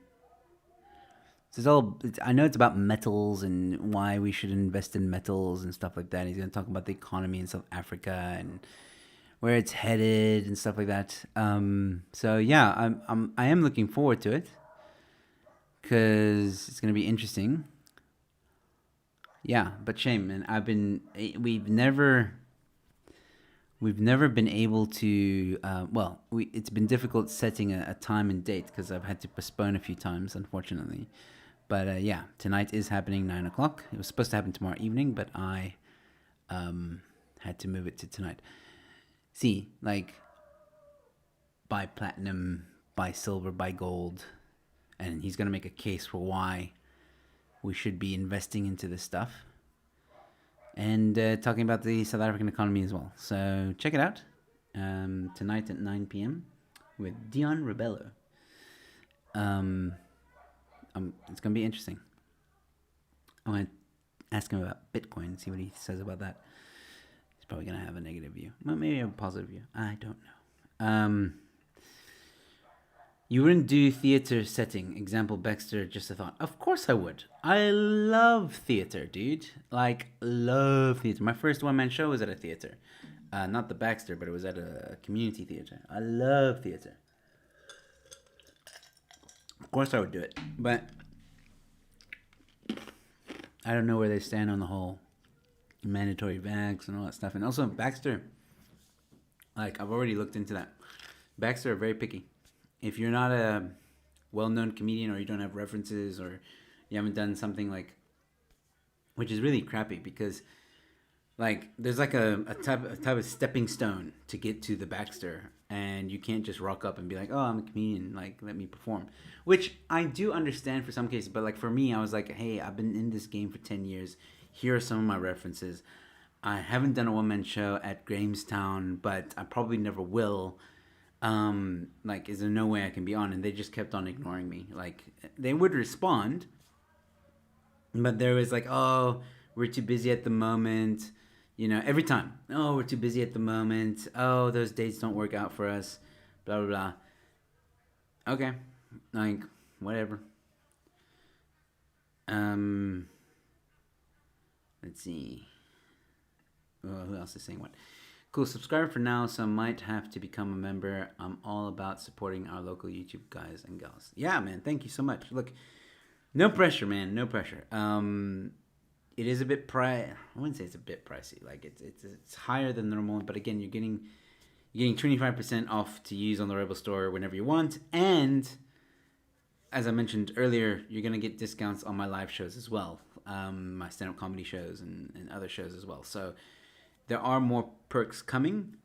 I know it's about metals and why we should invest in metals and stuff like that. He's going to talk about the economy in South Africa and where it's headed and stuff like that. So yeah, I am looking forward to it because it's going to be interesting. Yeah, but shame, and we've never been able to. It's been difficult setting a time and date because I've had to postpone a few times, unfortunately. But yeah, tonight is happening 9:00. It was supposed to happen tomorrow evening, but I had to move it to tonight. See, like, buy platinum, buy silver, buy gold, and he's gonna make a case for why we should be investing into this stuff, and talking about the South African economy as well. So check it out tonight at 9 p.m. with Dion Rebello. It's going to be interesting. I want to ask him about Bitcoin, see what he says about that. He's probably going to have a negative view. Well, maybe a positive view. I don't know. You wouldn't do theater setting. Example, Baxter, just a thought. Of course I would. I love theater, dude. Like, love theater. My first one-man show was at a theater. Not the Baxter, but it was at a community theater. I love theater. Of course I would do it. But I don't know where they stand on the whole mandatory vax and all that stuff. And also, Baxter, like, I've already looked into that. Baxter are very picky. If you're not a well-known comedian, or you don't have references, or you haven't done something like, which is really crappy, because Like there's like a type of stepping stone to get to the Baxter, and you can't just rock up and be like, oh, I'm a comedian, like let me perform, which I do understand for some cases, but like for me, I was like, hey, I've been in this game for 10 years. Here are some of my references. I haven't done a one-man show at Grahamstown, but I probably never will. Like, is there no way I can be on? And they just kept on ignoring me. Like, they would respond, but there was like, oh, we're too busy at the moment. You know, every time, oh, we're too busy at the moment. Oh, those dates don't work out for us. Blah blah blah. Okay, like whatever. Um, let's see. Oh, who else is saying what? Cool. Subscribe for now, so I might have to become a member. I'm all about supporting our local YouTube guys and gals. Yeah, man. Thank you so much. Look, no pressure, man. No pressure. It is a bit I wouldn't say it's a bit pricey. Like it's higher than normal, but again, you're getting 25% off to use on the Rebel Store whenever you want, and as I mentioned earlier, you're gonna get discounts on my live shows as well, my stand-up comedy shows and other shows as well. So there are more perks coming,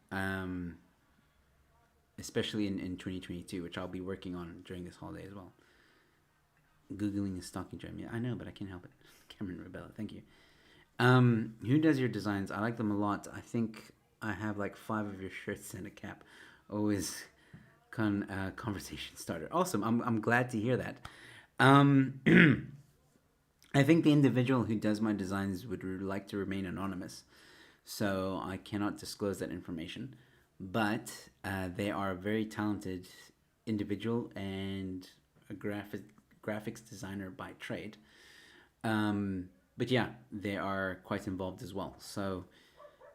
especially in 2022, which I'll be working on during this holiday as well. Googling is stalking Jeremy. I know, but I can't help it. Cameron Rebella, thank you. Who does your designs? I like them a lot. I think I have like 5 of your shirts and a cap. Always conversation starter. Awesome. I'm glad to hear that. I think the individual who does my designs would like to remain anonymous, so I cannot disclose that information. But they are a very talented individual and a graphics designer by trade. But yeah, they are quite involved as well. So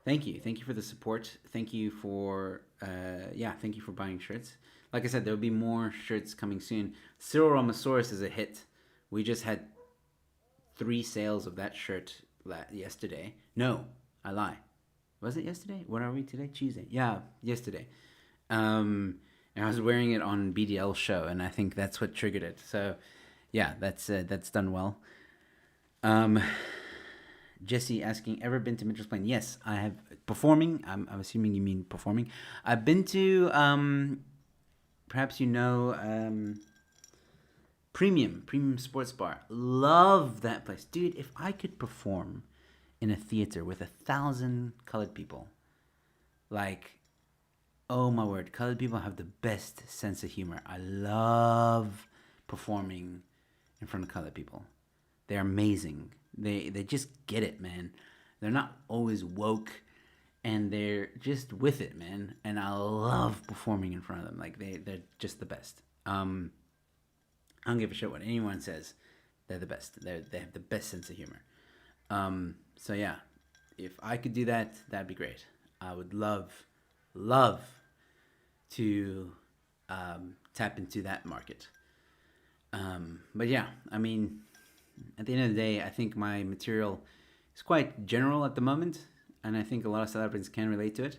thank you for the support. Thank you for thank you for buying shirts. Like I said, there'll be more shirts coming soon. Cyril Ramasaurus is a hit. We just had 3 sales of that shirt yesterday. No, I lie. Was it yesterday? What are we today? Tuesday. Yeah, yesterday. And I was wearing it on BDL show, and I think that's what triggered it. So yeah, that's done well. Jesse asking, ever been to Mitchell's Plain? Yes, I have. Performing, I'm assuming you mean performing. I've been to, perhaps you know, Premium Sports Bar. Love that place. Dude, if I could perform in a theater with 1,000 colored people, like, oh my word, colored people have the best sense of humor. I love performing in front of colored people. They're amazing. They just get it, man. They're not always woke, and they're just with it, man. And I love performing in front of them. Like they're just the best. I don't give a shit what anyone says. They're the best. They have the best sense of humor. So yeah, if I could do that, that'd be great. I would love to tap into that market. But yeah, I mean, at the end of the day, I think my material is quite general at the moment, and I think a lot of celebrities can relate to it.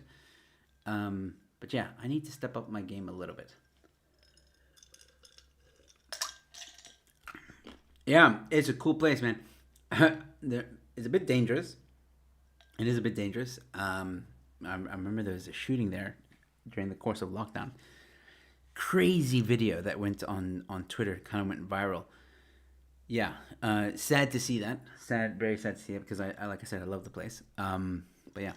But yeah, I need to step up my game a little bit. Yeah, it's a cool place, man. It's a bit dangerous. It is a bit dangerous. I remember there was a shooting there during the course of lockdown. Crazy video that went on Twitter, kind of went viral. Yeah, sad to see that. Very sad to see it because I like I said, I love the place. But yeah.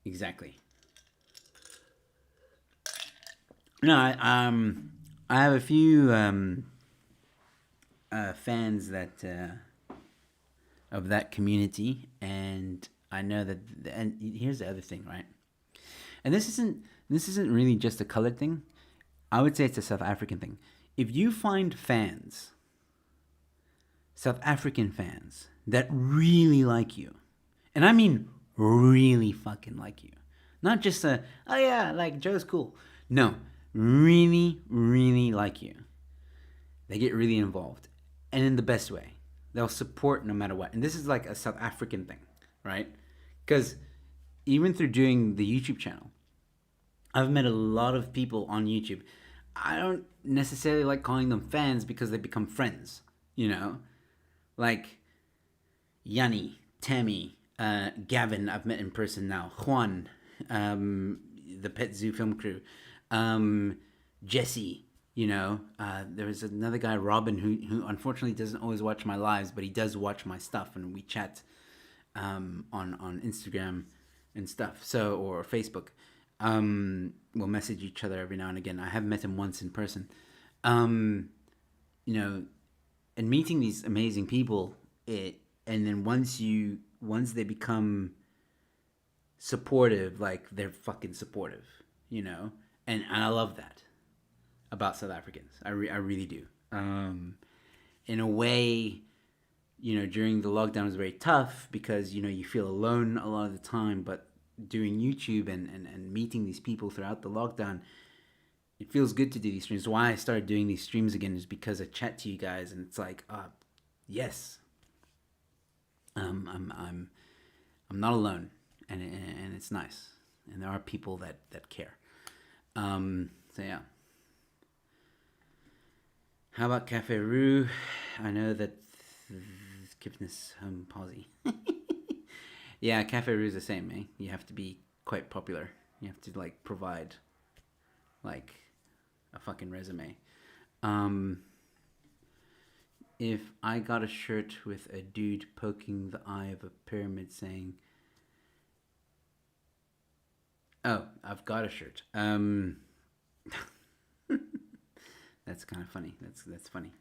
Exactly. No, I have a few fans that of that community, and I know that. And here's the other thing, right? And this isn't really just a colored thing. I would say it's a South African thing. If you find fans, South African fans, that really like you, and I mean really fucking like you, not just oh yeah, like Joe's cool. No, really, really like you. They get really involved, and in the best way. They'll support no matter what. And this is like a South African thing, right? Because even through doing the YouTube channel, I've met a lot of people on YouTube. I don't necessarily like calling them fans because they become friends, You know, like Yanni, Tammy, Gavin, I've met in person now, Juan, the Pet Zoo film crew, um, Jesse. There was another guy, Robin, who unfortunately doesn't always watch my lives, but he does watch my stuff, and we chat on Instagram and stuff. So or Facebook, we'll message each other every now and again. I have met him once in person. Um, you know, and meeting these amazing people, and then once they become supportive, like they're fucking supportive, and I love that about South Africans. I really do. In a way, during the lockdown was very tough because you feel alone a lot of the time, but doing YouTube and meeting these people throughout the lockdown, it feels good to do these streams. Why I started doing these streams again is because I chat to you guys, and it's like, yes, I'm not alone, and it's nice, and there are people that care. So yeah. How about Cafe Rue? I know that Kipnis Posy. Yeah, Cafe Rue is the same, eh? You have to be quite popular. You have to provide a fucking resume. If I got a shirt with a dude poking the eye of a pyramid saying, "Oh, I've got a shirt." That's kind of funny. That's funny.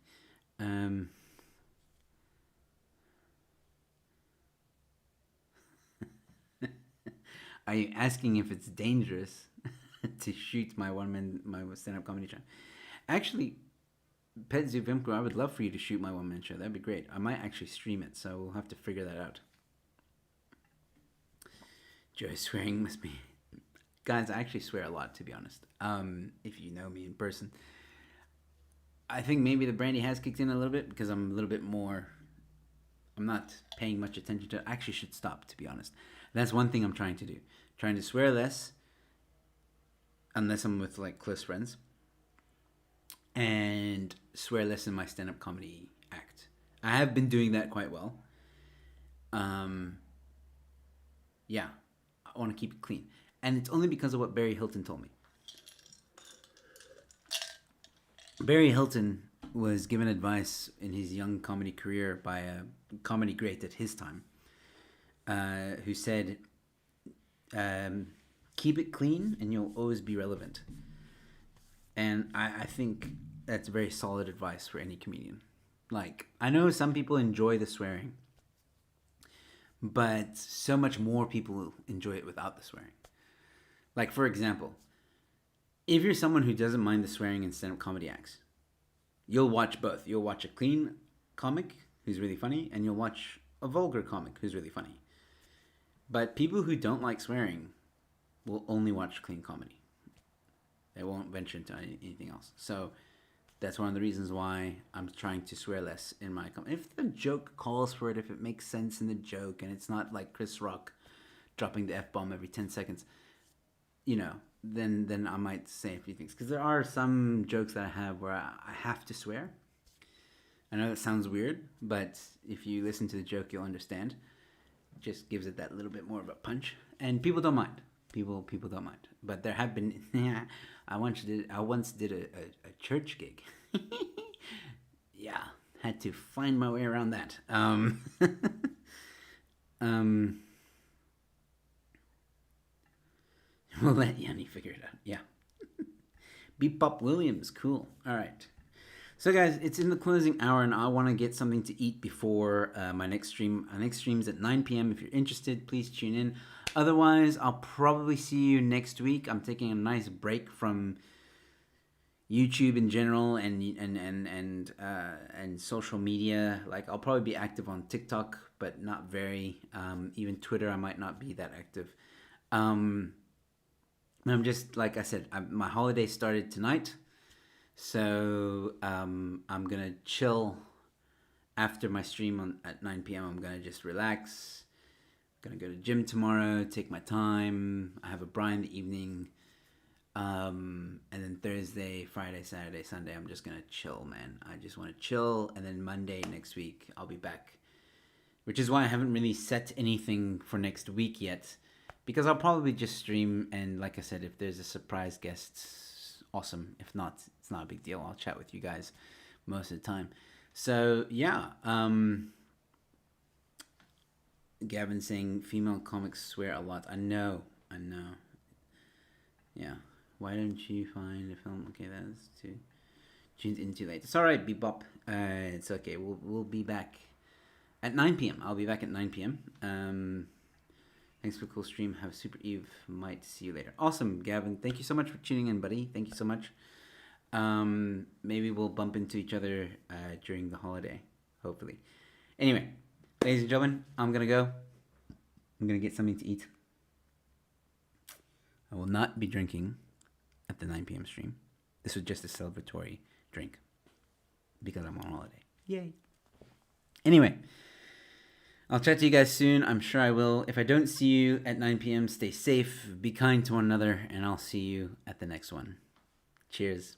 Are you asking if it's dangerous to shoot my stand-up comedy show? Actually, Pet Zoo Vimco, I would love for you to shoot my one-man show. That'd be great. I might actually stream it, so we'll have to figure that out. Joe swearing must be... Guys, I actually swear a lot, to be honest. If you know me in person. I think maybe the brandy has kicked in a little bit because I'm a little bit more... I'm not paying much attention to it. I actually should stop, to be honest. That's one thing I'm trying to do. Trying to swear less, unless I'm with close friends, and swear less in my stand-up comedy act. I have been doing that quite well. Yeah, I want to keep it clean, and it's only because of what Barry Hilton told me. Barry Hilton was given advice in his young comedy career by a comedy great at his time, who said, keep it clean and you'll always be relevant. And I think that's very solid advice for any comedian. I know some people enjoy the swearing, but so much more people enjoy it without the swearing. For example, if you're someone who doesn't mind the swearing in stand-up comedy acts, you'll watch both. You'll watch a clean comic who's really funny, and you'll watch a vulgar comic who's really funny. But people who don't like swearing will only watch clean comedy. They won't venture into anything else. So that's one of the reasons why I'm trying to swear less in my comedy. If the joke calls for it, if it makes sense in the joke, and it's not like Chris Rock dropping the F-bomb every 10 seconds, then I might say a few things. Because there are some jokes that I have where I have to swear. I know that sounds weird, but if you listen to the joke, you'll understand. It just gives it that little bit more of a punch. And people don't mind. People don't mind. But there have been... I once did a church gig. Yeah, had to find my way around that. We'll let Yanni figure it out. Yeah. Bebop Williams, cool. All right. So guys, it's in the closing hour, and I want to get something to eat before my next stream. Our next stream is at 9 p.m. If you're interested, please tune in. Otherwise, I'll probably see you next week. I'm taking a nice break from YouTube in general and social media. I'll probably be active on TikTok, but not very. Even Twitter, I might not be that active. I'm just, like I said, my holiday started tonight. So I'm going to chill after my stream at 9 p.m. I'm going to just relax. I'm going to go to the gym tomorrow, take my time. I have a bra in the evening. And then Thursday, Friday, Saturday, Sunday, I'm just gonna chill, man. I just want to chill, and then Monday next week I'll be back. Which is why I haven't really set anything for next week yet, because I'll probably just stream. And like I said, if there's a surprise guest, awesome. If not, it's not a big deal. I'll chat with you guys most of the time. So yeah, Gavin saying female comics swear a lot. I know. Yeah. Why don't you find a film? Okay, that's too tuned in too late. It's all right, Bebop. It's okay. We'll be back at 9 p.m. I'll be back at 9 p.m. Thanks for a cool stream. Have a super Eve. Might see you later. Awesome, Gavin. Thank you so much for tuning in, buddy. Thank you so much. Maybe we'll bump into each other during the holiday, hopefully. Anyway, ladies and gentlemen, I'm gonna go. I'm gonna get something to eat. I will not be drinking at the 9 p.m. stream. This was just a celebratory drink because I'm on holiday. Yay. Anyway, I'll chat to you guys soon. I'm sure I will. If I don't see you at 9 p.m., stay safe, be kind to one another, and I'll see you at the next one. Cheers.